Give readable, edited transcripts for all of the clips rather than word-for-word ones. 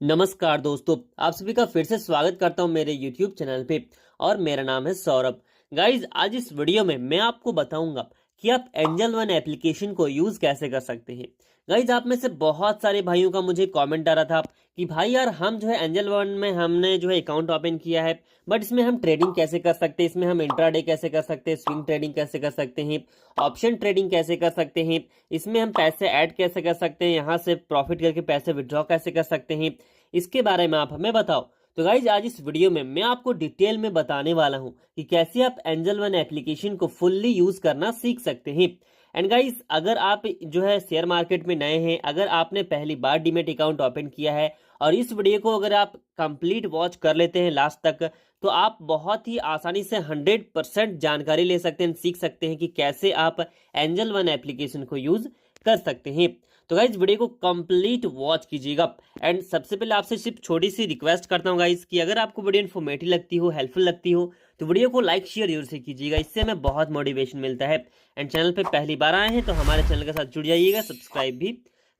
नमस्कार दोस्तों, आप सभी का फिर से स्वागत करता हूं मेरे YouTube चैनल पे। और मेरा नाम है सौरभ। गाइज, आज इस वीडियो में मैं आपको बताऊंगा कि आप एंजल वन एप्लीकेशन को यूज कैसे कर सकते हैं। गाइज, आप में से बहुत सारे भाइयों का मुझे कमेंट आ रहा था कि भाई यार, हम जो है एंजल वन में हमने जो है अकाउंट ओपन किया है, बट इसमें हम ट्रेडिंग कैसे कर सकते हैं, इसमें हम इंट्राडे कैसे कर सकते हैं, स्विंग ट्रेडिंग कैसे कर सकते हैं, ऑप्शन ट्रेडिंग कैसे कर सकते हैं, इसमें हम पैसे ऐड कैसे कर सकते हैं, यहाँ से प्रॉफिट करके पैसे विड्रॉ कैसे कर सकते हैं, इसके बारे में आप हमें बताओ। तो गाइज, आज इस वीडियो में मैं आपको डिटेल में बताने वाला हूं कि कैसे आप एंजल वन एप्लीकेशन को फुल्ली यूज करना सीख सकते हैं। एंड गाइज, अगर आप जो है शेयर मार्केट में नए हैं, अगर आपने पहली बार डीमेट अकाउंट ओपन किया है और इस वीडियो को अगर आप कंप्लीट वॉच कर लेते हैं लास्ट तक, तो आप बहुत ही आसानी से 100% जानकारी ले सकते हैं, सीख सकते हैं कि कैसे आप एंजल वन एप्लीकेशन को यूज कर सकते हैं। तो गाइज, वीडियो को कंप्लीट वॉच कीजिएगा। एंड सबसे पहले आपसे सिर्फ छोटी सी रिक्वेस्ट करता हूँ गाइज कि अगर आपको वीडियो इन्फॉर्मेटिव लगती हो, हेल्पफुल लगती हो, तो वीडियो को लाइक शेयर जरूर से कीजिएगा, इससे हमें बहुत मोटिवेशन मिलता है। एंड चैनल पे पहली बार आए हैं तो हमारे चैनल के साथ जुड़ जाइएगा, सब्सक्राइब भी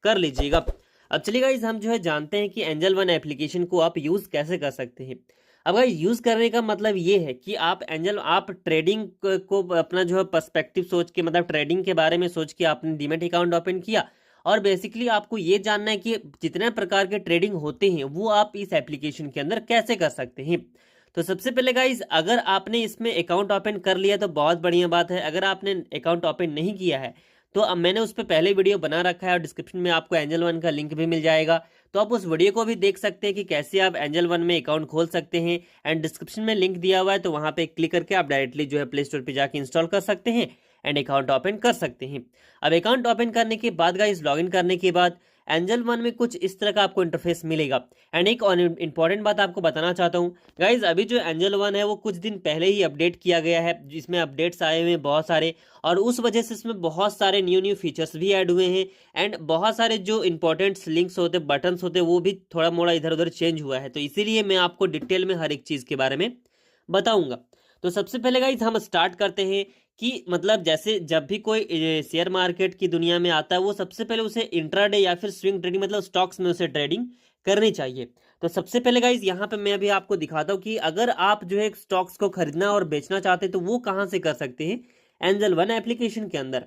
कर लीजिएगा। अब चलिए गाइज, हम जो है जानते हैं कि एंजल वन एप्लीकेशन को आप यूज कैसे कर सकते हैं। अब गाइज, यूज करने का मतलब ये है कि आप ट्रेडिंग को अपना जो है पर्सपेक्टिव सोच के, मतलब ट्रेडिंग के बारे में सोच के आपने डीमेट अकाउंट ओपन किया और बेसिकली आपको ये जानना है कि जितने प्रकार के ट्रेडिंग होते हैं वो आप इस एप्लीकेशन के अंदर कैसे कर सकते हैं। तो सबसे पहले गाइज, अगर आपने इसमें अकाउंट ओपन कर लिया तो बहुत बढ़िया बात है। अगर आपने अकाउंट ओपन नहीं किया है तो अब मैंने उस पर पहले वीडियो बना रखा है और डिस्क्रिप्शन में आपको एंजल वन का लिंक भी मिल जाएगा, तो आप उस वीडियो को भी देख सकते हैं कि कैसे आप एंजल वन में अकाउंट खोल सकते हैं। एंड डिस्क्रिप्शन में लिंक दिया हुआ है, तो वहां पे क्लिक करके आप डायरेक्टली जो है प्ले स्टोर पर जाके इंस्टॉल कर सकते हैं एंड अकाउंट ओपन कर सकते हैं। अब अकाउंट ओपन करने के बाद गाइस, लॉगिन करने के बाद एंजल वन में कुछ इस तरह का आपको इंटरफेस मिलेगा। एंड एक और इंपॉर्टेंट बात आपको बताना चाहता हूँ गाइज, अभी जो एंजल वन है वो कुछ दिन पहले ही अपडेट किया गया है, जिसमें अपडेट्स आए हुए हैं बहुत सारे, और उस वजह से इसमें बहुत सारे न्यू फीचर्स भी ऐड हुए हैं। एंड बहुत सारे जो इंपॉर्टेंट लिंक्स होते, बटन्स होते, वो भी थोड़ा मोड़ा इधर उधर चेंज हुआ है, तो इसीलिए मैं आपको डिटेल में हर एक चीज़ के बारे में बताऊंगा। तो सबसे पहले गाइज, हम स्टार्ट करते हैं कि मतलब जैसे जब भी कोई शेयर मार्केट की दुनिया में आता है, वो सबसे पहले उसे इंट्राडे या फिर स्विंग ट्रेडिंग, मतलब स्टॉक्स में उसे ट्रेडिंग करनी चाहिए। तो सबसे पहले गाइज, यहाँ पे मैं अभी आपको दिखाता हूँ कि अगर आप जो है स्टॉक्स को खरीदना और बेचना चाहते हैं तो वो कहाँ से कर सकते हैं, एंजल वन एप्लीकेशन के अंदर।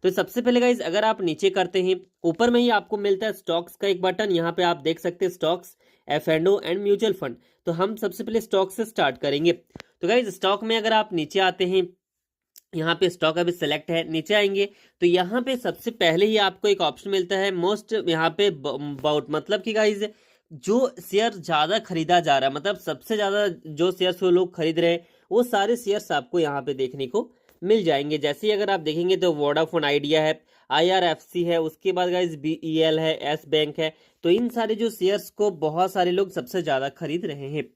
तो सबसे पहले गाइज, अगर आप नीचे करते हैं, ऊपर में ही आपको मिलता है स्टॉक्स का एक बटन, यहाँ पे आप देख सकते हैं stocks, F&O and mutual fund. तो हम सबसे पहले स्टॉक से स्टार्ट करेंगे। तो गाइज, स्टॉक में अगर आप नीचे आते हैं, यहाँ पे स्टॉक अभी सेलेक्ट है, नीचे आएंगे तो यहाँ पे सबसे पहले ही आपको एक ऑप्शन मिलता है मोस्ट, यहाँ पे बाउट, मतलब कि गाइज जो शेयर ज्यादा खरीदा जा रहा है, मतलब सबसे ज्यादा जो शेयर्स वो लोग खरीद रहे हैं, वो सारे शेयर्स आपको यहाँ पे देखने को मिल जाएंगे। जैसे ही अगर आप देखेंगे तो वोडाफोन आइडिया है, IRFC है, उसके बाद गाइज BEL है, एस बैंक है। तो इन सारे जो शेयर्स को बहुत सारे लोग सबसे ज्यादा खरीद रहे हैं।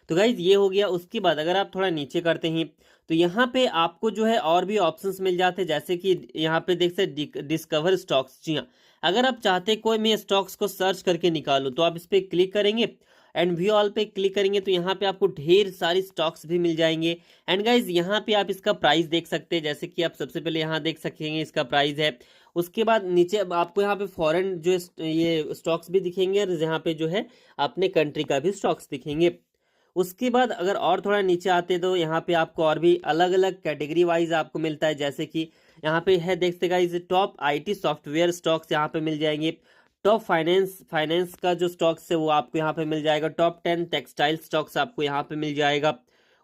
तो गाइज, ये हो गया। उसके बाद अगर आप थोड़ा नीचे करते हैं तो यहाँ पे आपको जो है और भी ऑप्शंस मिल जाते हैं, जैसे कि यहाँ पे देख सकते डिस्कवर स्टॉक्स। जी हाँ, अगर आप चाहते कोई मैं स्टॉक्स को सर्च करके निकालूं तो आप इस पे क्लिक करेंगे एंड व्यू ऑल पे क्लिक करेंगे तो यहाँ पे आपको ढेर सारी स्टॉक्स भी मिल जाएंगे। एंड गाइज, यहाँ पे आप इसका प्राइस देख सकते हैं, जैसे कि आप सबसे पहले यहाँ देख सकेंगे इसका प्राइस है। उसके बाद नीचे आपको यहाँ पे फॉरेन जो ये स्टॉक्स भी दिखेंगे और यहाँ पे जो है अपने कंट्री का भी स्टॉक्स दिखेंगे। उसके बाद अगर और थोड़ा नीचे आते तो यहाँ पे आपको और भी अलग अलग कैटेगरी वाइज आपको मिलता है, जैसे कि यहाँ पे है देखते guys, top IT software stocks यहाँ पे मिल जाएंगे। टॉप फाइनेंस का जो स्टॉक्स है वो आपको यहाँ पे मिल जाएगा। टॉप 10 टेक्सटाइल स्टॉक्स आपको यहाँ पे मिल जाएगा।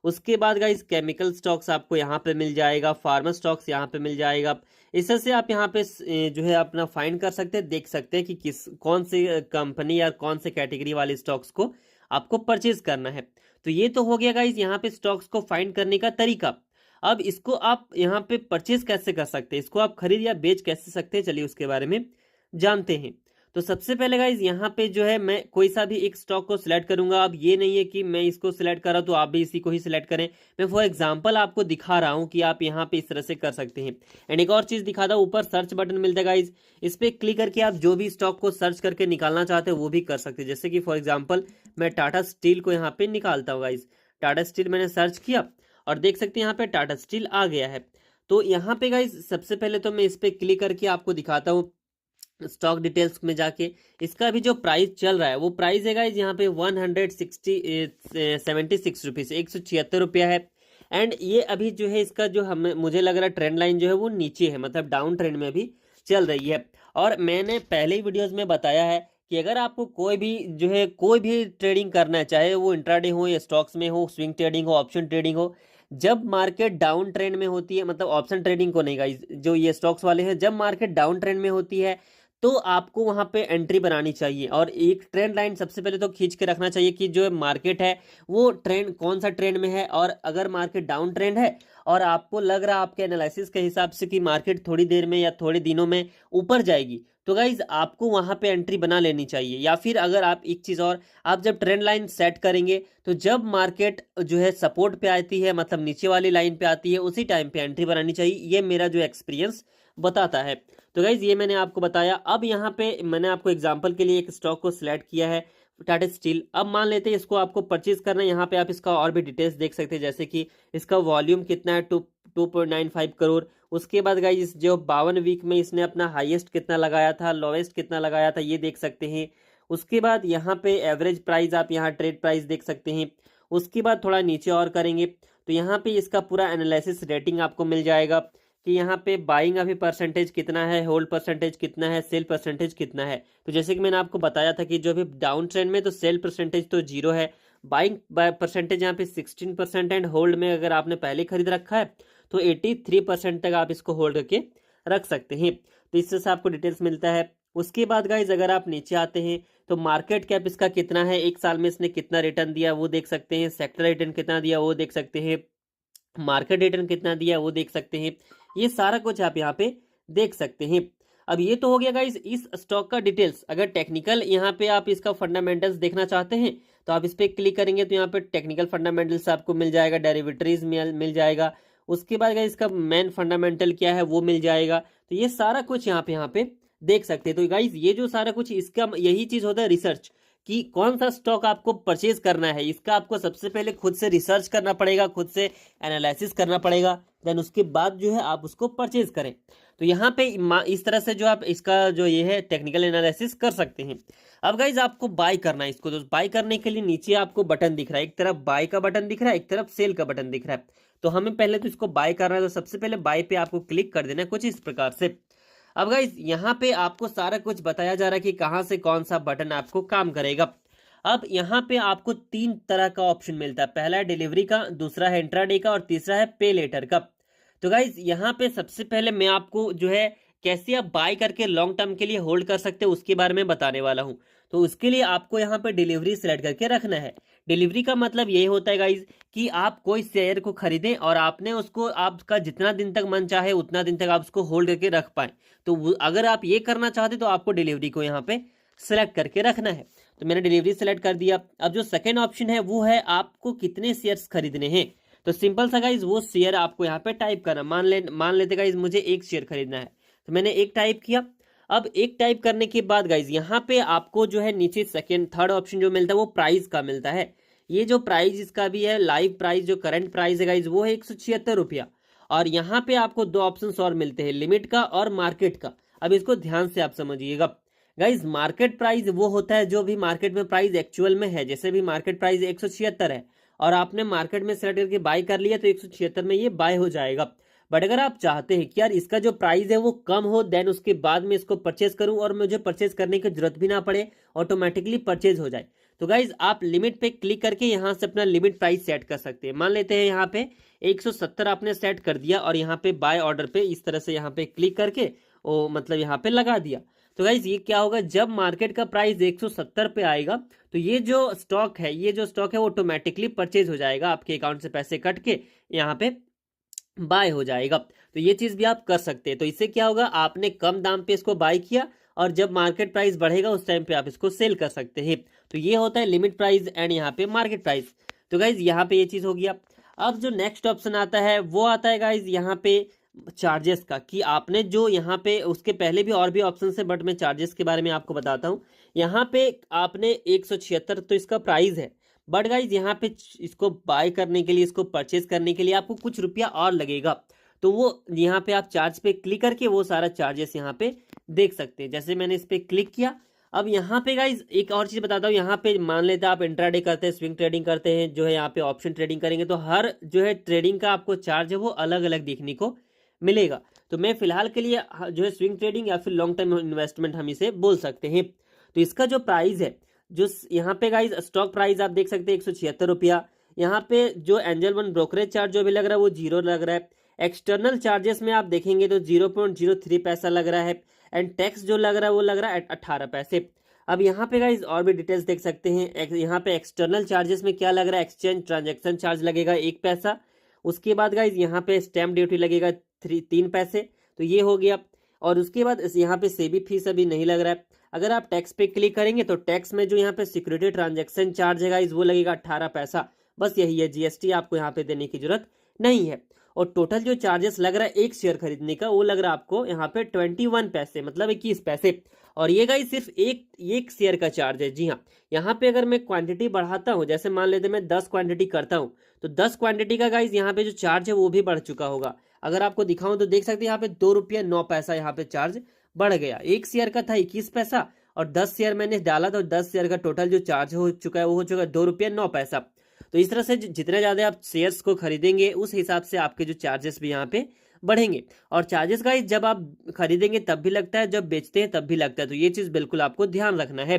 उसके बाद गाइस केमिकल स्टॉक्स आपको यहाँ पे मिल जाएगा। फार्मा स्टॉक्स यहाँ पे मिल जाएगा। इस तरह से आप यहाँ पे जो है अपना फाइंड कर सकते हैं, देख सकते हैं कि कौन से कंपनी या कौन से कैटेगरी वाले स्टॉक्स को आपको परचेज करना है। तो ये तो हो गया गाइज यहाँ पे स्टॉक्स को फाइंड करने का तरीका। अब इसको आप यहाँ पे परचेज कैसे कर सकते हैं, इसको आप खरीद या बेच कैसे सकते हैं, चलिए उसके बारे में जानते हैं। तो सबसे पहले गाइज, यहाँ पे जो है मैं कोई सा भी एक स्टॉक को सिलेक्ट करूंगा। अब ये नहीं है कि मैं इसको सिलेक्ट कर रहा हूं तो आप भी इसी को ही सिलेक्ट करें। मैं फॉर एग्जांपल आपको दिखा रहा हूं कि आप यहाँ पे इस तरह से कर सकते हैं। एंड एक और चीज दिखाता हूं, ऊपर सर्च बटन मिलता है गाइज, इस पे क्लिक करके आप जो भी स्टॉक को सर्च करके निकालना चाहते हैं वो भी कर सकते हैं। जैसे कि फॉर एग्जाम्पल मैं टाटा स्टील को यहाँ पे निकालता हूँ गाइज। टाटा स्टील मैंने सर्च किया और देख सकते हैं यहाँ पे टाटा स्टील आ गया है। तो यहाँ पे गाइज सबसे पहले तो मैं इस पे क्लिक करके आपको दिखाता हूँ स्टॉक डिटेल्स में जाके इसका भी जो प्राइस चल रहा है वो प्राइस है गाइज यहाँ पे 176 रुपीज़, 176 रुपया है। एंड ये अभी जो है इसका जो हमें मुझे लग रहा है ट्रेंड लाइन जो है वो नीचे है, मतलब डाउन ट्रेंड में भी चल रही है। और मैंने पहले ही वीडियोस में बताया है कि अगर आपको कोई भी जो है कोई भी ट्रेडिंग करना है, चाहे वो इंट्राडे हो या स्टॉक्स में हो, स्विंग ट्रेडिंग हो, ऑप्शन ट्रेडिंग हो, जब मार्केट डाउन ट्रेंड में होती है, मतलब ऑप्शन ट्रेडिंग को नहीं गाइस, जो ये स्टॉक्स वाले हैं, जब मार्केट डाउन ट्रेंड में होती है तो आपको वहां पे एंट्री बनानी चाहिए और एक ट्रेंड लाइन सबसे पहले तो खींच के रखना चाहिए कि जो मार्केट है वो ट्रेंड कौन सा ट्रेंड में है। और अगर मार्केट डाउन ट्रेंड है और आपको लग रहा है आपके एनालिसिस के हिसाब से कि मार्केट थोड़ी देर में या थोड़े दिनों में ऊपर जाएगी, तो गाइज आपको वहां पे एंट्री बना लेनी चाहिए। या फिर अगर आप एक चीज और, आप जब ट्रेंड लाइन सेट करेंगे तो जब मार्केट जो है सपोर्ट पे आती है, मतलब नीचे वाली लाइन पे आती है, उसी टाइम पे एंट्री बनानी चाहिए। ये मेरा जो एक्सपीरियंस बताता है। तो गाइज ये मैंने आपको बताया। अब यहाँ पे मैंने आपको एग्जांपल के लिए एक स्टॉक को सिलेक्ट किया है, टाटा स्टील। अब मान लेते हैं इसको आपको परचेज करना है। यहाँ पे आप इसका और भी डिटेल्स देख सकते हैं, जैसे कि इसका वॉल्यूम कितना है, 2.95 करोड़। उसके बाद गाइज जो 52 वीक में इसने अपना हाईएस्ट कितना लगाया था, लोवेस्ट कितना लगाया था, ये देख सकते हैं। उसके बाद यहाँ पे एवरेज प्राइस, आप यहाँ ट्रेड प्राइस देख सकते हैं। उसके बाद थोड़ा नीचे और करेंगे तो यहाँ पे इसका पूरा एनालिसिस रेटिंग आपको मिल जाएगा कि यहाँ पे बाइंग अभी परसेंटेज कितना है, होल्ड परसेंटेज कितना है, सेल परसेंटेज कितना है। तो जैसे कि मैंने आपको बताया था कि जो अभी डाउन ट्रेंड में तो सेल परसेंटेज तो 0 है, बाइंग परसेंटेज यहाँ पे 16% एंड होल्ड में अगर आपने पहले खरीद रखा है तो 83% तक आप इसको होल्ड करके रख सकते हैं। तो इससे से आपको डिटेल्स मिलता है। उसके बाद गाइज अगर आप नीचे आते हैं तो मार्केट कैप इसका कितना है, एक साल में इसने कितना रिटर्न दिया वो देख सकते हैं, सेक्टर रिटर्न कितना दिया वो देख सकते हैं, मार्केट रिटर्न कितना दिया वो देख सकते हैं। ये सारा कुछ आप यहाँ पे देख सकते हैं। अब ये तो हो गया गाइस इस स्टॉक का डिटेल्स। अगर टेक्निकल यहाँ पे आप इसका फंडामेंटल्स देखना चाहते हैं तो आप इस पे क्लिक करेंगे तो यहाँ पे टेक्निकल फंडामेंटल्स आपको मिल जाएगा, डेरिवेटिव्स मिल जाएगा। उसके बाद गाइस इसका मेन फंडामेंटल क्या है वो मिल जाएगा। तो ये सारा कुछ यहाँ पे देख सकते हैं। तो गाइस ये जो सारा कुछ, इसका यही चीज होता है रिसर्च, कि कौन सा स्टॉक आपको परचेज करना है। इसका आपको सबसे पहले खुद से रिसर्च करना पड़ेगा, खुद से एनालिसिस करना पड़ेगा, देन उसके बाद जो है आप उसको परचेज करें। तो यहाँ पे इस तरह से जो आप इसका जो ये है टेक्निकल एनालिसिस कर सकते हैं। अब गाइज आपको बाय करना है इसको, तो बाय करने के लिए नीचे आपको बटन दिख रहा है, एक तरफ बाय का बटन दिख रहा है, एक तरफ सेल का बटन दिख रहा है। तो हमें पहले तो इसको बाय करना है, तो सबसे पहले बाय पे आपको क्लिक कर देना है कुछ इस प्रकार से। अब गाइज यहाँ पे आपको सारा कुछ बताया जा रहा है कि कहाँ से कौन सा बटन आपको काम करेगा। अब यहाँ पे आपको 3 तरह का ऑप्शन मिलता है, पहला है डिलीवरी का, दूसरा है इंट्राडे का और तीसरा है पे लेटर का। तो गाइज यहाँ पे सबसे पहले मैं आपको जो है कैसे आप बाय करके लॉन्ग टर्म के लिए होल्ड कर सकते हो उसके बारे में बताने वाला हूँ। तो उसके लिए आपको यहाँ पे डिलीवरी सेलेक्ट करके रखना है। डिलीवरी का मतलब यही होता है गाइज कि आप कोई शेयर को खरीदें और आपने उसको, आपका जितना दिन तक मन चाहे उतना दिन तक आप उसको होल्ड करके रख पाए। तो अगर आप ये करना चाहते तो आपको डिलीवरी को यहाँ पे सेलेक्ट करके रखना है। तो मैंने डिलीवरी सेलेक्ट कर दिया। अब जो सेकंड ऑप्शन है वो है आपको कितने शेयर्स खरीदने हैं। तो सिंपल सा गाइज वो शेयर आपको यहाँ पे टाइप करना, मान लेते गाइज मुझे 1 शेयर खरीदना है, तो मैंने 1 टाइप किया। अब 1 टाइप करने के बाद गाइज यहाँ पे आपको जो है नीचे सेकंड थर्ड ऑप्शन जो मिलता है वो प्राइस का मिलता है। ये जो प्राइस इसका भी है, लाइव प्राइस जो करंट प्राइस है गाइज वो है 176 रुपया। और यहाँ पे आपको 2 ऑप्शन और मिलते हैं, लिमिट का और मार्केट का। अब इसको ध्यान से आप समझिएगा गाइज। मार्केट प्राइस वो होता है जो भी मार्केट में प्राइस एक्चुअल में है। जैसे भी मार्केट प्राइस 176 है और आपने मार्केट में सेलेक्ट करके बाय कर लिया तो 176 में ये बाय हो जाएगा। बट अगर आप चाहते हैं कि यार इसका जो प्राइस है वो कम हो, देन उसके बाद में इसको परचेज करूं और मुझे परचेज करने की जरूरत भी ना पड़े, ऑटोमेटिकली परचेज हो जाए, तो गाइज आप लिमिट पे क्लिक करके यहाँ से अपना लिमिट प्राइस सेट कर सकते हैं। मान लेते हैं यहाँ पे 170 आपने सेट कर दिया और यहाँ पे बाय ऑर्डर पे इस तरह से यहाँ पे क्लिक करके वो मतलब यहाँ पे लगा दिया। तो गाइज ये क्या होगा, जब मार्केट का प्राइस 170 पे आएगा तो ये जो स्टॉक है वो ऑटोमेटिकली परचेज हो जाएगा, आपके अकाउंट से पैसे कट के यहाँ पे बाय हो जाएगा। तो ये चीज भी आप कर सकते हैं। तो इससे क्या होगा, आपने कम दाम पे इसको बाय किया और जब मार्केट प्राइस बढ़ेगा उस टाइम पे आप इसको सेल कर सकते हैं। तो ये होता है लिमिट प्राइस एंड यहाँ पे मार्केट प्राइस। तो गाइज यहाँ पे ये चीज हो गया। अब जो नेक्स्ट ऑप्शन आता है वो आता है गाइज यहाँ पे चार्जेस का, कि आपने जो यहाँ पे, उसके पहले भी और भी ऑप्शन है बट मैं चार्जेस के बारे में आपको बताता हूँ। यहाँ पे आपने 176 तो इसका प्राइस है, बट गाइज यहाँ पे इसको बाय करने के लिए, इसको परचेज करने के लिए आपको कुछ रुपया और लगेगा। तो तो वो यहाँ पे आप चार्ज पे क्लिक करके वो सारा चार्जेस यहाँ पे देख सकते हैं। जैसे मैंने इस पे क्लिक किया, अब यहाँ पे गाइज एक और चीज बताता हूँ, यहाँ पे मान लेते हैं आप इंट्राडे करते हैं, स्विंग ट्रेडिंग करते हैं, जो है यहाँ पे ऑप्शन ट्रेडिंग करेंगे तो हर जो है ट्रेडिंग का आपको चार्ज है वो अलग अलग देखने को मिलेगा। तो मैं फिलहाल के लिए जो है स्विंग ट्रेडिंग या फिर लॉन्ग टर्म इन्वेस्टमेंट हम इसे बोल सकते हैं। तो इसका जो प्राइस है, जो यहाँ पे गाइज स्टॉक प्राइस आप देख सकते हैं 176 रुपया। यहाँ पे जो एंजल वन ब्रोकरेज चार्ज जो भी लग रहा है वो 0 लग रहा है। एक्सटर्नल चार्जेस में आप देखेंगे तो 0.03 पैसा लग रहा है। एंड टैक्स जो लग रहा है वो लग रहा है 18 पैसे। अब यहाँ पे गाइज और भी डिटेल्स देख सकते हैं। यहाँ पे एक्सटर्नल चार्जेस में क्या लग रहा है, एक्सचेंज ट्रांजेक्शन चार्ज लगेगा 1 पैसा। उसके बाद गाइज यहाँ पे स्टैम्प ड्यूटी लगेगा 3 पैसे, तो ये हो गया। और उसके बाद यहाँ पे सेबी फीस अभी नहीं लग रहा है। अगर आप टैक्स पे क्लिक करेंगे तो टैक्स में जो यहाँ पे सिक्योरिटी ट्रांजेक्शन चार्ज है गाइज वो लगेगा 18 पैसा। बस यही है, जीएसटी आपको यहाँ पे देने की जरूरत नहीं है। और टोटल जो चार्जेस लग रहा है एक शेयर खरीदने का वो लग रहा है आपको यहाँ पे 21 पैसे, मतलब 21 पैसे। और ये गाइज सिर्फ एक शेयर का चार्ज है। जी हाँ, यहाँ पे अगर मैं क्वांटिटी बढ़ाता हूँ, जैसे मान लेते मैं 10 क्वांटिटी करता हूँ तो 10 क्वांटिटी का गाइज यहाँ पे जो चार्ज है वो भी बढ़ चुका होगा। अगर आपको दिखाऊं तो देख सकते हैं यहाँ पे 2 रुपया 9 पैसा यहाँ पे चार्ज बढ़ गया। एक शेयर का था 21 पैसा और 10 शेयर मैंने डाला तो 10 शेयर का टोटल जो चार्ज हो चुका है वो हो चुका है 2 रुपया 9 पैसा। तो इस तरह से जितने ज्यादा आप शेयर्स को खरीदेंगे उस हिसाब से आपके जो चार्जेस भी यहाँ पे बढ़ेंगे। और चार्जेस गाइस जब आप खरीदेंगे तब भी लगता है, जब बेचते हैं तब भी लगता है, तो ये चीज बिल्कुल आपको ध्यान रखना है।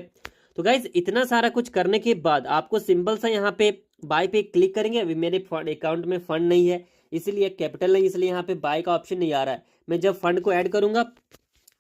तो गाइस इतना सारा कुछ करने के बाद आपको सिंपल सा यहाँ पे बाय पे क्लिक करेंगे। अभी मेरे अकाउंट में फंड नहीं है, इसीलिए कैपिटल नहीं, इसलिए यहाँ पे बाय का ऑप्शन नहीं आ रहा है। मैं जब फंड को ऐड करूंगा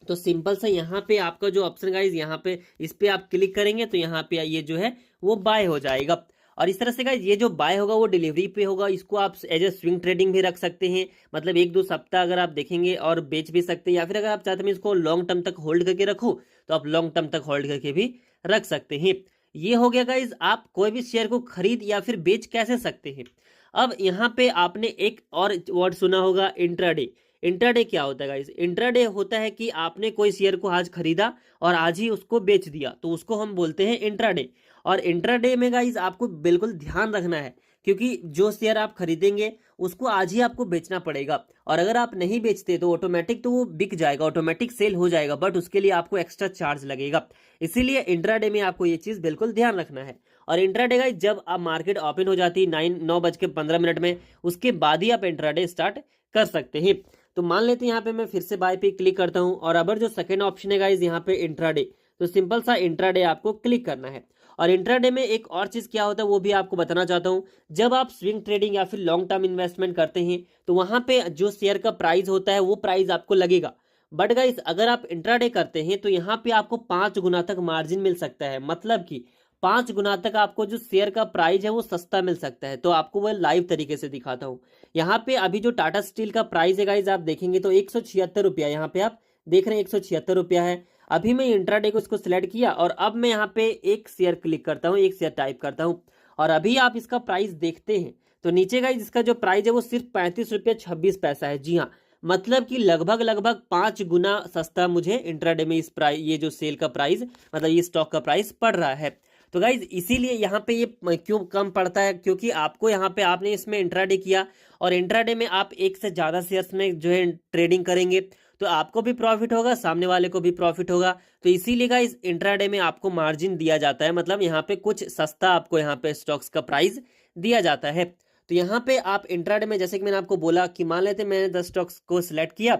तो सिंपल सा यहाँ पे आपका जो ऑप्शन गाइस यहाँ पे इस पे आप क्लिक करेंगे तो यहाँ पे ये जो है वो बाय हो जाएगा। और इस तरह से गाइस ये जो बाय होगा वो डिलीवरी पे होगा। इसको आप एज ए स्विंग ट्रेडिंग भी रख सकते हैं, मतलब 1-2 सप्ताह अगर आप देखेंगे और बेच भी सकते हैं, या फिर अगर आप चाहते हैं इसको लॉन्ग टर्म तक होल्ड करके रखो तो आप लॉन्ग टर्म तक होल्ड करके भी रख सकते हैं। ये हो गया गाइज आप कोई भी शेयर को खरीद या फिर बेच कैसे सकते हैं। अब यहाँ पे आपने एक और वर्ड सुना होगा, इंट्राडे। इंट्राडे क्या होता है गाइज? इंट्राडे होता है कि आपने कोई शेयर को आज खरीदा और आज ही उसको बेच दिया, तो उसको हम बोलते हैं इंट्राडे। और इंट्राडे में गाइज आपको बिल्कुल ध्यान रखना है, क्योंकि जो शेयर आप खरीदेंगे उसको आज ही आपको बेचना पड़ेगा। और अगर आप नहीं बेचते तो ऑटोमेटिक तो वो बिक जाएगा, ऑटोमेटिक सेल हो जाएगा, बट उसके लिए आपको एक्स्ट्रा चार्ज लगेगा। इसीलिए इंट्राडे में आपको ये चीज बिल्कुल ध्यान रखना है। और इंट्राडे गाइज जब आप मार्केट ओपन हो जाती है 9:15 में, उसके बाद ही आप इंट्राडे स्टार्ट कर सकते हैं। तो मान लेते हैं यहाँ पे मैं फिर से बाय पे क्लिक करता हूँ, और अब जो सेकंड ऑप्शन है गाइज यहाँ पे इंट्राडे, तो सिंपल सा इंट्राडे आपको क्लिक करना है। और इंट्राडे में एक और चीज क्या होता है वो भी आपको बताना चाहता हूँ। जब आप स्विंग ट्रेडिंग या फिर लॉन्ग टर्म इन्वेस्टमेंट करते हैं तो वहां पे जो शेयर का प्राइस होता है वो प्राइस आपको लगेगा। बट गाइस अगर आप इंट्राडे करते हैं तो यहाँ पे आपको 5 गुना तक मार्जिन मिल सकता है, मतलब कि 5 गुना तक आपको जो शेयर का प्राइस है वो सस्ता मिल सकता है। तो आपको वो लाइव तरीके से दिखाता हूँ। यहाँ पे अभी जो टाटा स्टील का प्राइस है गाइज आप देखेंगे तो 176 रुपया, यहाँ पे आप देख रहे हैं 176 रुपया है। अभी मैं इंट्राडे को इसको सिलेक्ट किया और अब मैं यहाँ पे एक शेयर क्लिक करता हूँ, एक शेयर टाइप करता हूँ, और अभी आप इसका प्राइस देखते हैं तो नीचे गाइज इसका जो प्राइस है वो सिर्फ 35 रुपया 26 पैसा है। जी हाँ, मतलब कि लगभग 5 गुना सस्ता मुझे इंट्राडे में इस प्राइस, ये जो सेल का प्राइस मतलब ये स्टॉक का प्राइस पड़ रहा है। तो गाइज इसीलिए यहाँ पे ये क्यों कम पड़ता है, क्योंकि आपको यहाँ पे आपने इसमें इंट्राडे किया और इंट्राडे में आप एक से ज्यादा शेयर्स में जो है ट्रेडिंग करेंगे तो आपको भी प्रॉफिट होगा, सामने वाले को भी प्रॉफिट होगा। तो इसीलिए गाइज इंट्राडे में आपको मार्जिन दिया जाता है, मतलब यहाँ पे कुछ सस्ता आपको यहाँ पे स्टॉक्स का प्राइस दिया जाता है। तो यहाँ पे आप इंट्राडे में जैसे कि मैंने आपको बोला कि मान लेते मैंने 10 स्टॉक्स को सिलेक्ट किया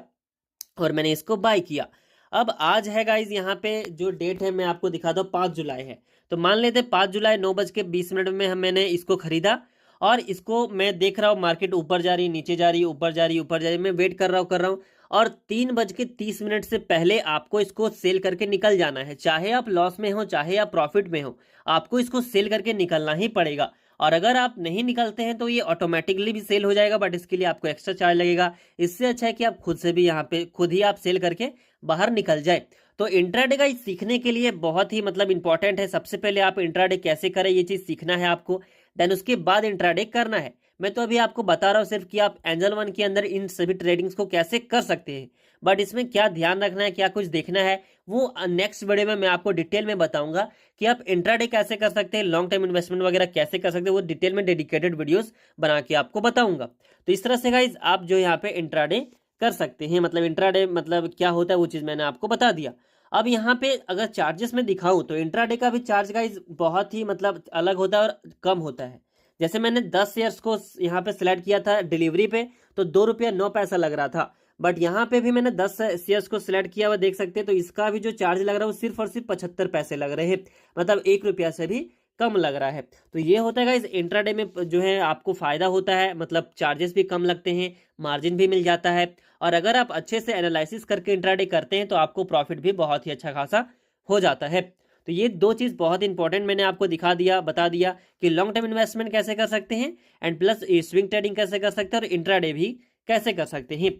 और मैंने इसको बाय किया। अब आज है गाइज यहाँ पे जो डेट है मैं आपको दिखाता हूँ, 5 जुलाई है। तो मान लेते 5 जुलाई 9:20 में मैंने इसको खरीदा और इसको मैं देख रहा हूँ मार्केट ऊपर जा रही है, नीचे जा रही है, ऊपर जा रही है, ऊपर जा रही है, मैं वेट कर रहा हूँ और 3:30 से पहले आपको इसको सेल करके निकल जाना है। चाहे आप लॉस में हो चाहे आप प्रॉफिट में हो, आपको इसको सेल करके निकलना ही पड़ेगा। और अगर आप नहीं निकलते हैं तो ये ऑटोमेटिकली भी सेल हो जाएगा, बट इसके लिए आपको एक्स्ट्रा चार्ज लगेगा। इससे अच्छा है कि आप खुद से भी यहाँ पे खुद ही आप सेल करके बाहर निकल जाए। तो इंट्राडे का सीखने के लिए बहुत ही मतलब इंपॉर्टेंट है। सबसे पहले आप इंट्राडे कैसे करें ये चीज सीखना है आपको, देन उसके बाद इंट्राडे करना है। मैं तो अभी आपको बता रहा हूँ सिर्फ कि आप एंजल वन के अंदर इन सभी ट्रेडिंग्स को कैसे कर सकते हैं, बट इसमें क्या ध्यान रखना है, क्या कुछ देखना है, वो नेक्स्ट वीडियो में मैं आपको डिटेल में बताऊंगा कि आप इंट्राडे कैसे कर सकते हैं, लॉन्ग टर्म इन्वेस्टमेंट वगैरह कैसे कर सकते हैं, वो डिटेल में डेडिकेटेड वीडियोस बना के आपको बताऊंगा। तो इस तरह से गाइज आप जो यहाँ पे इंट्राडे कर सकते हैं, मतलब इंट्राडे मतलब क्या होता है वो चीज मैंने आपको बता दिया। अब यहाँ पे अगर चार्जेस में दिखाऊं तो इंट्राडे का भी चार्ज गाइज बहुत ही मतलब अलग होता है और कम होता है। जैसे मैंने 10 शेयर्स को यहाँ पे सिलेक्ट किया था डिलीवरी पे, तो 2 रुपया 9 पैसा लग रहा था। बट यहाँ पे भी मैंने 10 शेयर्स को सिलेक्ट किया हुआ देख सकते हैं, तो इसका भी जो चार्ज लग रहा है वो सिर्फ और सिर्फ 75 पैसे लग रहे हैं, मतलब 1 रुपया से भी कम लग रहा है। तो ये होता है गाइस इंट्राडे में जो है आपको फायदा होता है, मतलब चार्जेस भी कम लगते हैं, मार्जिन भी मिल जाता है, और अगर आप अच्छे से एनालिसिस करके इंट्राडे करते हैं तो आपको प्रॉफिट भी बहुत ही अच्छा खासा हो जाता है। तो ये दो चीज बहुत इंपॉर्टेंट मैंने आपको दिखा दिया, बता दिया कि लॉन्ग टर्म इन्वेस्टमेंट कैसे कर सकते हैं, एंड प्लस स्विंग ट्रेडिंग कैसे कर सकते हैं, और इंट्राडे भी कैसे कर सकते हैं।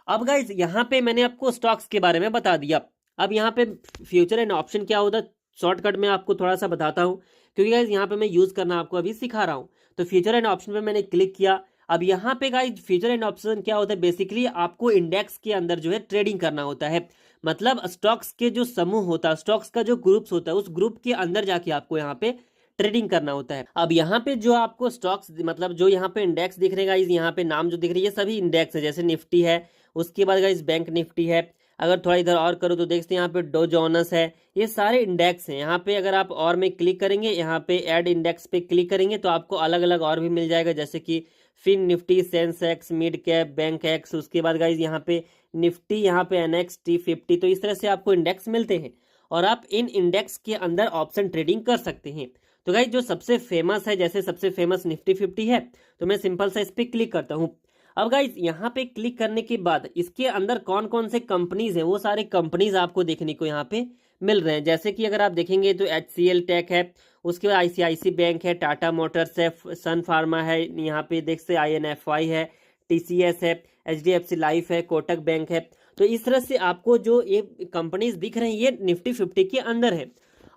अब गाइज यहाँ पे मैंने आपको स्टॉक्स के बारे में बता दिया। अब यहाँ पे फ्यूचर एंड ऑप्शन क्या होता है शॉर्टकट में आपको थोड़ा सा बताता हूँ, क्योंकि गाइज यहाँ पे मैं यूज करना आपको अभी सिखा रहा हूँ। तो फ्यूचर एंड ऑप्शन पे मैंने क्लिक किया। अब यहाँ पे गाइज फ्यूचर एंड ऑप्शन क्या होता है, बेसिकली आपको इंडेक्स के अंदर जो है ट्रेडिंग करना होता है, मतलब स्टॉक्स के जो समूह होता है, स्टॉक्स का जो ग्रुप्स होता है, उस ग्रुप के अंदर जाके आपको यहाँ पे ट्रेडिंग करना होता है। अब यहाँ पे जो आपको स्टॉक्स मतलब जो यहाँ पे इंडेक्स दिख रहे गाइज, यहाँ पे नाम जो दिख रही है सभी इंडेक्स है, जैसे निफ्टी है, उसके बाद गाइज बैंक निफ्टी है। अगर थोड़ा इधर और करो तो देखते हैं यहाँ पे डो जोनस है, ये सारे इंडेक्स हैं। यहाँ पे अगर आप और में क्लिक करेंगे, यहाँ पे ऐड इंडेक्स पे क्लिक करेंगे तो आपको अलग अलग और भी मिल जाएगा, जैसे कि FinNifty, Sensex, mid cap, Bankex, उसके बाद गाइज यहाँ पे निफ्टी, यहाँ पे एनएक्स T50। तो इस तरह से आपको इंडेक्स मिलते हैं और आप इन इंडेक्स के अंदर ऑप्शन ट्रेडिंग कर सकते हैं। तो गाइज जो सबसे फेमस है, जैसे सबसे फेमस निफ्टी 50 है, तो मैं सिंपल सा इस पर क्लिक करता हूँ। अब गाइज यहाँ पे क्लिक करने के बाद इसके अंदर कौन कौन से कंपनीज हैं, वो सारे कंपनीज आपको देखने को यहाँ पे मिल रहे हैं। जैसे कि अगर आप देखेंगे तो HCL टेक है, उसके बाद ICICI बैंक है, टाटा मोटर्स है, सन फार्मा है, यहाँ पे देख से INFI है, TCS है, HDFC लाइफ है, कोटक बैंक है। तो इस तरह से आपको जो ये कंपनीज दिख रही है ये निफ्टी 50 के अंदर है।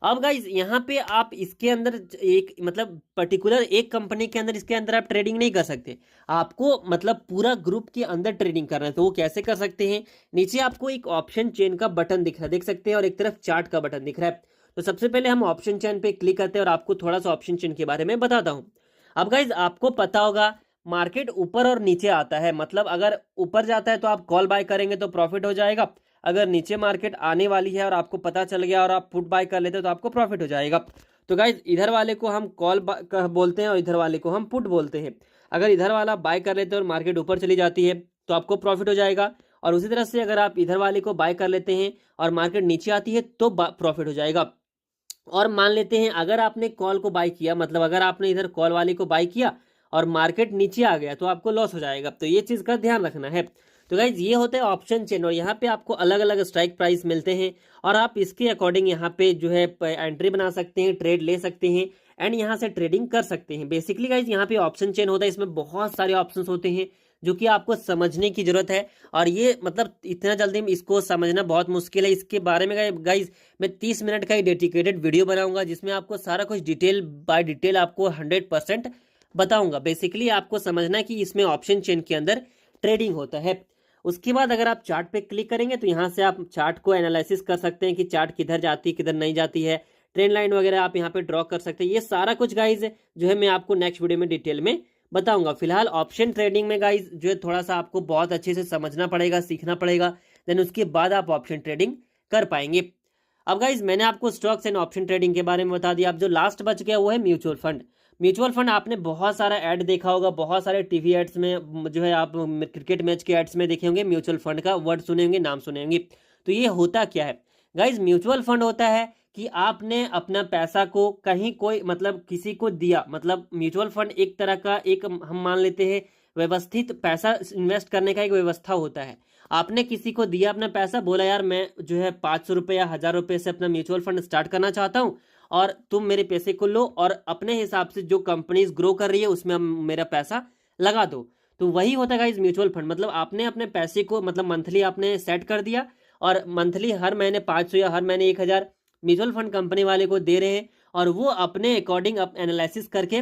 अब गाइज यहाँ पे आप इसके अंदर एक मतलब पर्टिकुलर एक कंपनी के अंदर इसके अंदर आप ट्रेडिंग नहीं कर सकते, आपको मतलब पूरा ग्रुप के अंदर ट्रेडिंग करना है। तो वो कैसे कर सकते हैं, नीचे आपको एक ऑप्शन चेन का बटन दिख रहा है, देख सकते हैं, और एक तरफ चार्ट का बटन दिख रहा है। तो सबसे पहले हम ऑप्शन चेन पे क्लिक करते हैं और आपको थोड़ा सा ऑप्शन चेन के बारे में बताता हूँ। अब गाइज आपको पता होगा मार्केट ऊपर और नीचे आता है, मतलब अगर ऊपर जाता है तो आप कॉल बाय करेंगे तो प्रॉफिट हो जाएगा, अगर नीचे मार्केट आने वाली है और आपको पता चल गया और आप पुट बाय कर लेते हो तो आपको प्रॉफिट हो जाएगा। तो गाइज इधर वाले को हम कॉल बोलते हैं और इधर वाले को हम पुट बोलते हैं। अगर इधर वाला बाय कर लेते हैं और मार्केट ऊपर चली जाती है तो आपको प्रॉफिट हो जाएगा, और उसी तरह से अगर आप इधर वाले को बाय कर लेते हैं और मार्केट नीचे आती है तो प्रॉफिट हो जाएगा। और मान लेते हैं अगर आपने कॉल को बाय किया, मतलब अगर आपने इधर कॉल वाले को बाय किया और मार्केट नीचे आ गया तो आपको लॉस हो जाएगा। तो ये चीज का ध्यान रखना है। तो गाइज ये होता है ऑप्शन चेन, और यहाँ पे आपको अलग अलग स्ट्राइक प्राइस मिलते हैं और आप इसके अकॉर्डिंग यहाँ पे जो है एंट्री बना सकते हैं, ट्रेड ले सकते हैं, एंड यहाँ से ट्रेडिंग कर सकते हैं। बेसिकली गाइज यहाँ पे ऑप्शन चेन होता है, इसमें बहुत सारे ऑप्शन होते हैं जो कि आपको समझने की जरूरत है, और ये मतलब इतना जल्दी इसको समझना बहुत मुश्किल है। इसके बारे में गाइज मैं 30 मिनट का ही डेडिकेटेड वीडियो बनाऊंगा जिसमें आपको सारा कुछ डिटेल बाय डिटेल आपको 100% बताऊंगा। बेसिकली आपको समझना है कि इसमें ऑप्शन चेन के अंदर ट्रेडिंग होता है। उसके बाद अगर आप चार्ट पे क्लिक करेंगे तो यहाँ से आप चार्ट को एनालिसिस कर सकते हैं कि चार्ट किधर जाती है किधर नहीं जाती है, ट्रेंड लाइन वगैरह आप यहाँ पे ड्रॉ कर सकते हैं। ये सारा कुछ गाइज जो है मैं आपको नेक्स्ट वीडियो में डिटेल में बताऊंगा। फिलहाल ऑप्शन ट्रेडिंग में गाइज जो है थोड़ा सा आपको बहुत अच्छे से समझना पड़ेगा, सीखना पड़ेगा, देन उसके बाद आप ऑप्शन ट्रेडिंग कर पाएंगे। अब गाइज मैंने आपको स्टॉक्स एंड ऑप्शन ट्रेडिंग के बारे में बता दिया। अब जो लास्ट बच गया वो है म्यूचुअल फंड। म्यूचुअल फंड आपने बहुत सारा ऐड देखा होगा, बहुत सारे टीवी एड्स में जो है आप क्रिकेट मैच के एड्स में देखे होंगे, म्यूचुअल फंड का वर्ड सुने होंगे, नाम सुने होंगे। तो ये होता क्या है गाइज, म्यूचुअल फंड होता है कि आपने अपना पैसा को कहीं कोई मतलब किसी को दिया, मतलब म्यूचुअल फंड एक तरह का एक हम मान लेते हैं व्यवस्थित पैसा इन्वेस्ट करने का एक व्यवस्था होता है। आपने किसी को दिया अपना पैसा, बोला यार मैं जो है 500 रुपये या 1000 रुपये से अपना म्यूचुअल फंड स्टार्ट करना चाहता हूँ और तुम मेरे पैसे को लो और अपने हिसाब से जो कंपनीज ग्रो कर रही है उसमें मेरा पैसा लगा दो। तो वही होता है गाइस म्यूचुअल फंड, मतलब आपने अपने पैसे को मतलब मंथली आपने सेट कर दिया और मंथली हर महीने 500 या हर महीने 1000 म्यूचुअल फंड कंपनी वाले को दे रहे हैं, और वो अपने अकॉर्डिंग एनालिसिस करके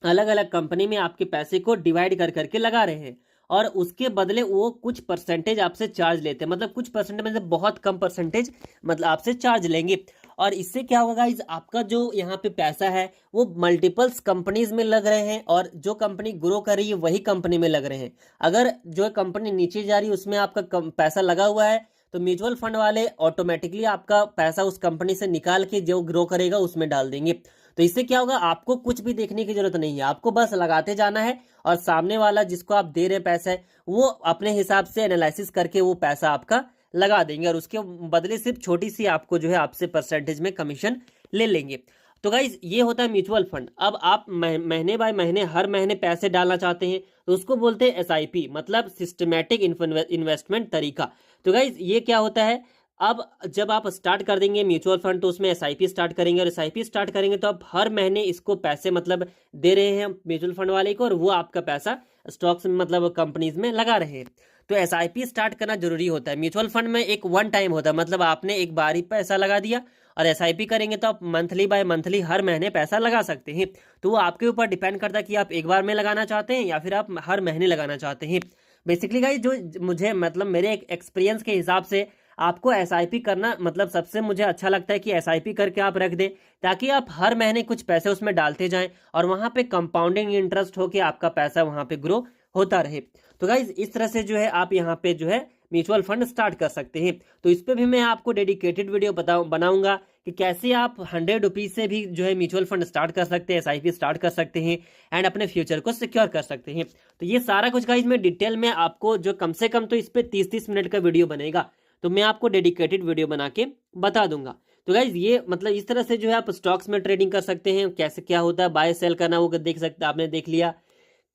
अलग अलग कंपनी में आपके पैसे को डिवाइड कर करके लगा रहे हैं। और उसके बदले वो कुछ परसेंटेज आपसे चार्ज लेते हैं, मतलब कुछ परसेंटेज में से बहुत कम परसेंटेज मतलब आपसे चार्ज लेंगे। और इससे क्या होगा गाइज, आपका जो यहाँ पे पैसा है वो मल्टीपल्स कंपनीज में लग रहे हैं, और जो कंपनी ग्रो कर रही है वही कंपनी में लग रहे हैं। अगर जो कंपनी नीचे जा रही है उसमें आपका पैसा लगा हुआ है, तो म्यूचुअल फंड वाले ऑटोमेटिकली आपका पैसा उस कंपनी से निकाल के जो ग्रो करेगा उसमें डाल देंगे। तो इससे क्या होगा, आपको कुछ भी देखने की जरूरत नहीं है, आपको बस लगाते जाना है, और सामने वाला जिसको आप दे रहे पैसे वो अपने हिसाब से एनालिसिस करके वो पैसा आपका लगा देंगे, और उसके बदले सिर्फ छोटी सी आपको जो है आपसे परसेंटेज में कमीशन ले लेंगे। तो गाइज ये होता है म्यूचुअल फंड। अब आप महीने बाय महीने हर महीने पैसे डालना चाहते हैं तो उसको बोलते हैं एसआईपी, मतलब सिस्टमैटिक इन्वेस्टमेंट तरीका। तो गाइज ये क्या होता है, अब जब आप स्टार्ट कर देंगे म्यूचुअल फंड तो उसमें एसआईपी स्टार्ट करेंगे, और एसआईपी स्टार्ट करेंगे तो आप हर महीने इसको पैसे मतलब दे रहे हैं म्यूचुअल फंड वाले को, और वो आपका पैसा स्टॉक्स में मतलब कंपनीज में लगा रहे हैं। तो एसआईपी स्टार्ट करना जरूरी होता है। म्यूचुअल फंड में एक वन टाइम होता है, मतलब आपने एक बार ही पैसा लगा दिया, और एसआईपी करेंगे तो आप मंथली बाय मंथली हर महीने पैसा लगा सकते हैं। तो वो आपके ऊपर डिपेंड करता है कि आप एक बार में लगाना चाहते हैं या फिर आप हर महीने लगाना चाहते हैं। बेसिकली गाइस जो मुझे मतलब मेरे एक्सपीरियंस के हिसाब से आपको एसआईपी करना मतलब सबसे मुझे अच्छा लगता है कि एसआईपी करके आप रख दें, ताकि आप हर महीने कुछ पैसे उसमें डालते जाएं और वहां पे कंपाउंडिंग इंटरेस्ट हो के आपका पैसा वहां पे ग्रो होता रहे। तो गाइज इस तरह से जो है आप यहाँ पे जो है म्यूचुअल फंड स्टार्ट कर सकते हैं। तो इस पे भी मैं आपको डेडिकेटेड वीडियो बनाऊंगा कि कैसे आप 100 रुपीज से भी जो है म्यूचुअल फंड स्टार्ट कर सकते हैं, एसआईपी स्टार्ट कर सकते हैं, एंड अपने फ्यूचर को सिक्योर कर सकते हैं। तो ये सारा कुछ गाइज मैं डिटेल में आपको जो कम से कम तो इस पे 30-30 मिनट का वीडियो बनेगा, तो मैं आपको डेडिकेटेड वीडियो बना के बता दूंगा। तो गाइज ये मतलब इस तरह से जो है आप स्टॉक्स में ट्रेडिंग कर सकते हैं, कैसे क्या होता है, बाय सेल करना वो देख सकते हैं, आपने देख लिया।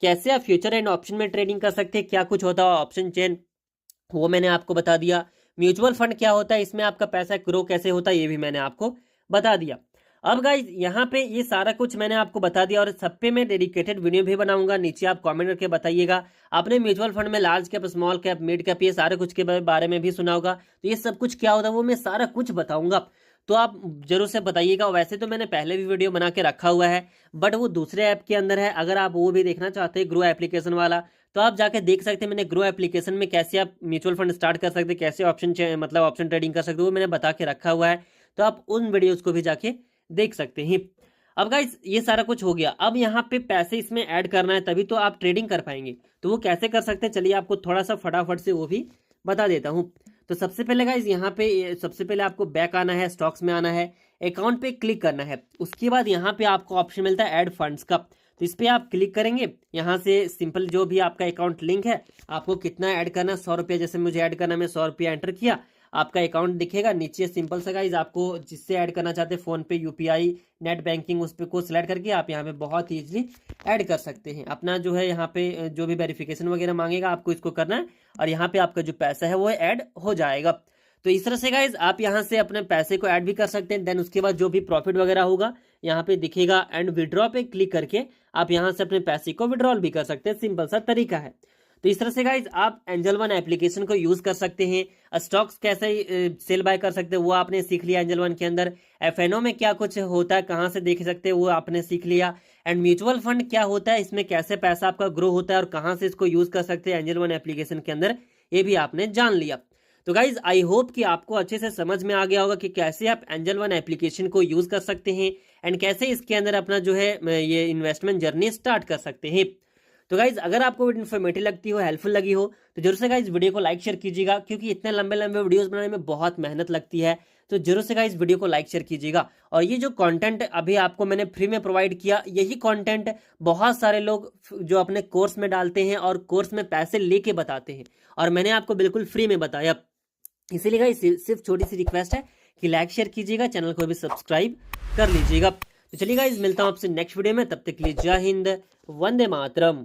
कैसे आप फ्यूचर एंड ऑप्शन में ट्रेडिंग कर सकते हैं, क्या कुछ होता है ऑप्शन चेन वो मैंने आपको बता दिया। म्यूचुअल फंड क्या होता है, इसमें आपका पैसा ग्रो कैसे होता है ये भी मैंने आपको बता दिया। अब गाइज यहाँ पे ये सारा कुछ मैंने आपको बता दिया, और सब पे मैं डेडिकेटेड वीडियो भी बनाऊंगा। नीचे आप कमेंट करके बताइएगा आपने म्यूचुअल फंड में large cap, small cap, mid cap ये सारे कुछ के बारे में भी सुना होगा। तो ये सब कुछ क्या होता है वो मैं सारा कुछ बताऊंगा, तो आप जरूर से बताइएगा। वैसे तो मैंने पहले भी वीडियो बना के रखा हुआ है, बट वो दूसरे ऐप के अंदर है। अगर आप वो भी देखना चाहते हैं ग्रो एप्लीकेशन वाला, तो आप जाके देख सकते हैं मैंने ग्रो एप्लीकेशन में कैसे आप म्यूचुअल फंड स्टार्ट कर सकते हैं, कैसे मतलब ऑप्शन ट्रेडिंग कर सकते हो, वो मैंने बता के रखा हुआ है। तो आप उन वीडियोज को भी जाके देख सकते हैं। अब गाइस ये सारा कुछ हो गया, अब यहाँ पे पैसे इसमें ऐड करना है, तभी तो आप ट्रेडिंग कर पाएंगे। तो वो कैसे कर सकते हैं, चलिए आपको थोड़ा सा फटाफट से वो भी बता देता हूँ। तो सबसे पहले गाइस यहाँ पे सबसे पहले आपको बैक आना है, स्टॉक्स में आना है, अकाउंट पे क्लिक करना है। उसके बाद यहाँ पे आपको ऑप्शन मिलता है ऐड फंड्स का, तो इस पे आप क्लिक करेंगे। यहाँ से सिंपल जो भी आपका अकाउंट लिंक है, आपको कितना ऐड करना है, 100 रुपया जैसे मुझे ऐड करना है, मैं 100 रुपया एंटर किया, आपका अकाउंट दिखेगा नीचे। सिंपल सा गाइज आपको जिससे ऐड करना चाहते हैं, फोन पे, यूपीआई, नेट बैंकिंग, उस पे को सिलेक्ट करके आप यहाँ पे बहुत ईजिली ऐड कर सकते हैं। अपना जो है यहाँ पे जो भी वेरिफिकेशन वगैरह मांगेगा आपको इसको करना है, और यहाँ पे आपका जो पैसा है वो ऐड हो जाएगा। तो इस तरह से गाइज आप यहाँ से अपने पैसे को ऐड भी कर सकते हैं। देन उसके बाद जो भी प्रॉफिट वगैरह होगा यहाँ पे दिखेगा, एंड विड्रॉ पे क्लिक करके आप यहाँ से अपने पैसे को विड्रॉल भी कर सकते हैं। सिंपल सा तरीका है। तो इस तरह से गाइज आप एंजल वन एप्लीकेशन को यूज कर सकते हैं। स्टॉक्स कैसे सेल बाय कर सकते हैं वो आपने सीख लिया एंजल वन के अंदर। एफएनओ में क्या कुछ होता है, कहाँ से देख सकते हैं वो आपने सीख लिया। एंड म्यूचुअल फंड क्या होता है, इसमें कैसे पैसा आपका ग्रो होता है और कहाँ से इसको यूज कर सकते हैं एंजल वन एप्लीकेशन के अंदर, ये भी आपने जान लिया। तो गाइज आई होप कि आपको अच्छे से समझ में आ गया होगा कि कैसे आप एंजल वन एप्लीकेशन को यूज कर सकते हैं, एंड कैसे इसके अंदर अपना जो है ये इन्वेस्टमेंट जर्नी स्टार्ट कर सकते हैं। तो गाइज अगर आपको वीडियो इन्फॉर्मेटिव लगती हो, हेल्पफुल लगी हो, तो जरूर से गाइज वीडियो को लाइक शेयर कीजिएगा, क्योंकि इतने लंबे लंबे वीडियोस बनाने में बहुत मेहनत लगती है। तो जरूर से गाइज वीडियो को लाइक शेयर कीजिएगा। और ये जो कंटेंट अभी आपको मैंने फ्री में प्रोवाइड किया, यही कंटेंट बहुत सारे लोग जो अपने कोर्स में डालते हैं और कोर्स में पैसे लेके बताते हैं, और मैंने आपको बिल्कुल फ्री में बताया। इसीलिए गाइज सिर्फ छोटी सी रिक्वेस्ट है कि लाइक शेयर कीजिएगा, चैनल को भी सब्सक्राइब कर लीजिएगा। तो चलिए गाइज मिलता हूँ आपसे नेक्स्ट वीडियो में, तब तक के लिए जय हिंद, वंदे मातरम।